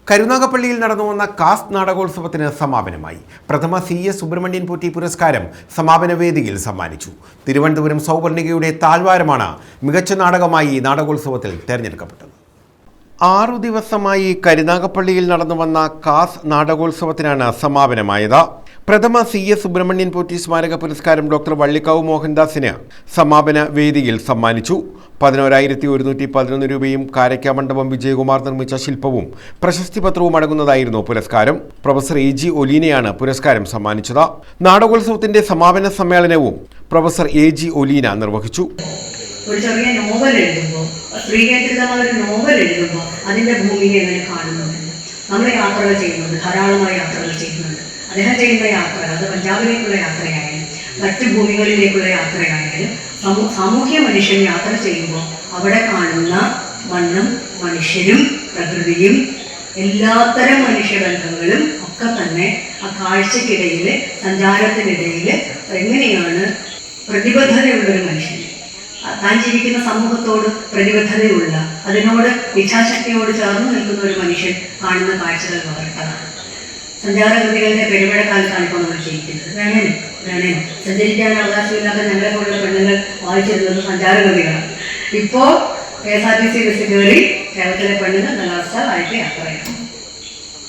കരുനാഗപ്പള്ളിയിൽ നടന്നുവന്ന കാസ് നാടകോത്സവത്തിന് സമാപനമായി. പ്രഥമ CS സുബ്രഹ്മണ്യൻ പോറ്റി പുരസ്കാരം സമാപന വേദിയിൽ സമ്മാനിച്ചു. തിരുവനന്തപുരം സൗവർണികയുടെ താഴ്വാരമാണ് മികച്ച നാടകമായി നാടകോത്സവത്തിൽ തെരഞ്ഞെടുക്കപ്പെട്ടത്. 6 ദിവസമായി കരുനാഗപ്പള്ളിയിൽ നടന്നുവന്ന കാസ് നാടകോത്സവത്തിനാണ് സമാപനമായത്. പ്രഥമ CS സുബ്രഹ്മണ്യൻ പോറ്റി സ്മാരക പുരസ്കാരം ഡോക്ടർ വള്ളിക്കാവ് മോഹൻദാസിന് സമാപന വേദിയിൽ സമ്മാനിച്ചു. 11,111 രൂപയും കാരയ്ക്കാമണ്ഡപം വിജയകുമാർ നിർമ്മിച്ച ശില്പവും പ്രശസ്തി പത്രവും അടങ്ങുന്നതായിരുന്നു പുരസ്കാരം. പ്രൊഫസർ AG ഒലീനയാണ് പുരസ്കാരം സമ്മാനിച്ചത്. നാടകോത്സവത്തിന്റെ സമാപന സമ്മേളനവും പ്രൊഫസർ AG ഒലീന നിർവഹിച്ചു. ഒരു ചെറിയ നോവൽ എഴുതുമ്പോൾ, സ്ത്രീകേന്ദ്രിതമായ ഒരു നോവൽ എഴുതുമ്പോൾ അതിൻ്റെ ഭൂമിയെ എങ്ങനെ കാണുന്നുണ്ട്. നമ്മൾ യാത്രകൾ ചെയ്യുന്നുണ്ട്, ധാരാളമായ യാത്രകൾ ചെയ്യുന്നുണ്ട്. അദ്ദേഹം ചെയ്യുന്ന യാത്രകൾ, അത് പഞ്ചാബിലേക്കുള്ള യാത്രയായാലും മറ്റ് ഭൂമികളിലേക്കുള്ള യാത്രയായാലും സാമൂഹ്യ മനുഷ്യൻ യാത്ര ചെയ്യുമ്പോൾ അവിടെ കാണുന്ന മണ്ണും മനുഷ്യരും പ്രകൃതിയും എല്ലാത്തരം മനുഷ്യബന്ധങ്ങളും ഒക്കെ തന്നെ ആ കാഴ്ചക്കിടയിൽ, സഞ്ചാരത്തിനിടയിൽ എങ്ങനെയാണ് പ്രതിബദ്ധതയുള്ളൊരു മനുഷ്യൻ, താൻ ജീവിക്കുന്ന സമൂഹത്തോട് പ്രതിബദ്ധതയുള്ള, അതിനോട് ഇച്ഛാശക്തിയോട് ചേർന്ന് നിൽക്കുന്ന ഒരു മനുഷ്യൻ കാണുന്ന കാഴ്ചകൾ വളർത്തതാണ്. സഞ്ചാരകൃതികളുടെ പെരുമഴക്കാലത്താണ് ഇപ്പോൾ നമ്മൾ ജീവിക്കുന്നത്. വേണേനും സഞ്ചരിക്കാൻ അവകാശമില്ലാത്ത ഞങ്ങളെ പോലുള്ള പെണ്ണുങ്ങൾ വായിച്ചിരുന്നത് സഞ്ചാരകൃതികളാണ്. ഇപ്പോൾ KSRTC ബസ് കയറി കേരളത്തിലെ പെണ്ണുങ്ങൾ നല്ല അവസ്ഥയായിട്ട് യാത്ര ചെയ്യണം,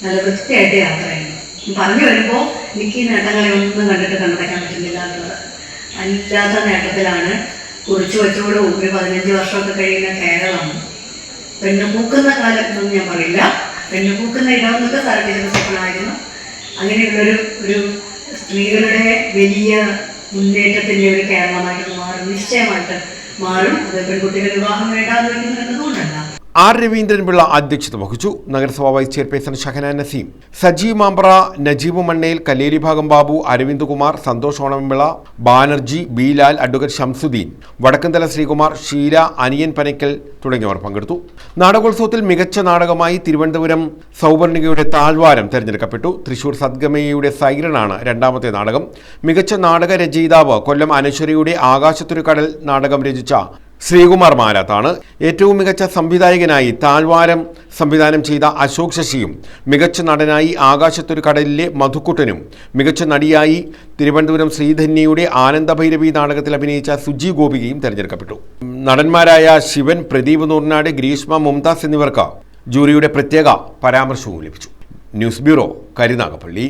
നല്ല വൃത്തിയായിട്ട് യാത്ര ചെയ്യണം. പറഞ്ഞു വരുമ്പോൾ എനിക്ക് ഈ നേട്ടങ്ങളെ ഒന്നും കണ്ടിട്ട് കണ്ടെത്താൻ പറ്റുന്നില്ല എന്നുള്ളത്. അല്ലാത്ത നേട്ടത്തിലാണ് കുറിച്ചു വെച്ചോട് ഒരു 15 വർഷമൊക്കെ കഴിയുന്ന കേരളം. പെണ്ണ് പൂക്കുന്ന കാലം എന്നൊന്നും ഞാൻ പറയില്ല, പെണ്ണ് പൂക്കുന്ന ഇടമെന്നൊക്കെ സാറിന്റെ സ്വപ്നമായിരുന്നു. അങ്ങനെയുള്ളൊരു സ്ത്രീകളുടെ വലിയ മുന്നേറ്റത്തിൻ്റെ ഒരു കേരളമായിട്ട് മാറും, നിശ്ചയമായിട്ട് മാറും. അത് പെൺകുട്ടികൾ വിവാഹം വേണ്ടാന്ന് വയ്ക്കുന്നു എന്നതുകൊണ്ടല്ല. R. രവീന്ദ്രൻപിള്ള അധ്യക്ഷത വഹിച്ചു. നഗരസഭാ വൈസ് ചെയർപേഴ്സൺ ഷഹന നസീം, സജീവ് മാമ്പ്ര, നജീബ് മണ്ണേൽ, കല്ലേരി ഭാഗം ബാബു, അരവിന്ദ് കുമാർ, സന്തോഷ് ഓണംപിള്ള, ബാനർജി, ബി ലാൽ, അഡ്വക്കേറ്റ് ഷംസുദ്ദീൻ, വടക്കന്തല ശ്രീകുമാർ, ഷീല, അനിയൻ പനക്കൽ തുടങ്ങിയവർ പങ്കെടുത്തു. നാടകോത്സവത്തിൽ മികച്ച നാടകമായി തിരുവനന്തപുരം സൗവർണികയുടെ താഴ്വാരം തെരഞ്ഞെടുക്കപ്പെട്ടു. തൃശൂർ സദ്ഗമയയുടെ സൈറനാണ് രണ്ടാമത്തെ നാടകം. മികച്ച നാടക രചയിതാവ് കൊല്ലം അനശ്വരയുടെ ആകാശത്തൊരു കടൽ നാടകം രചിച്ച ശ്രീകുമാർ മാരാത്താണ്. ഏറ്റവും മികച്ച സംവിധായകനായി താഴ്വാരം സംവിധാനം ചെയ്ത അശോക് ശശിയും, മികച്ച നടനായി ആകാശത്തൊരു കടലിലെ മധുക്കുട്ടനും, മികച്ച നടിയായി തിരുവനന്തപുരം ശ്രീധന്യയുടെ ആനന്ദഭൈരവി നാടകത്തിൽ അഭിനയിച്ച സുജി ഗോപികയും തെരഞ്ഞെടുക്കപ്പെട്ടു. നടന്മാരായ ശിവൻ, പ്രദീപ് നൂർനാട്, ഗ്രീഷ്മ, മുംതാസ് എന്നിവർക്ക് ജൂറിയുടെ പ്രത്യേക പരാമർശവും ലഭിച്ചു. News bureau, Karunagappally.